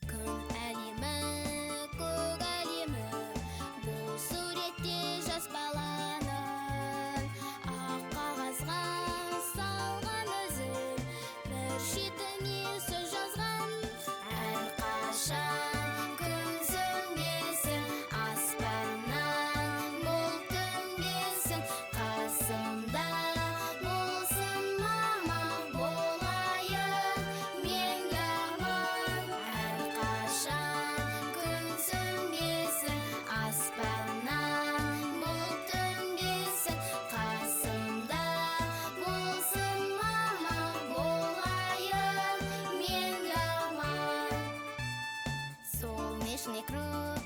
Күн әлемі, көк әлемі, бұл суретте жас баланың ақ қағазға салған ізін, бір шетіне сөз жазған. Әрқашан күн сөнбесін, аспаннан бұлт төнбесін, қасымда болсын мама, болайын мен аман. Әрқашан күн сөнбесін, аспаннан бұлт төнбесін, қасымда болсын мама, болайын мен аман. Солнечный круг,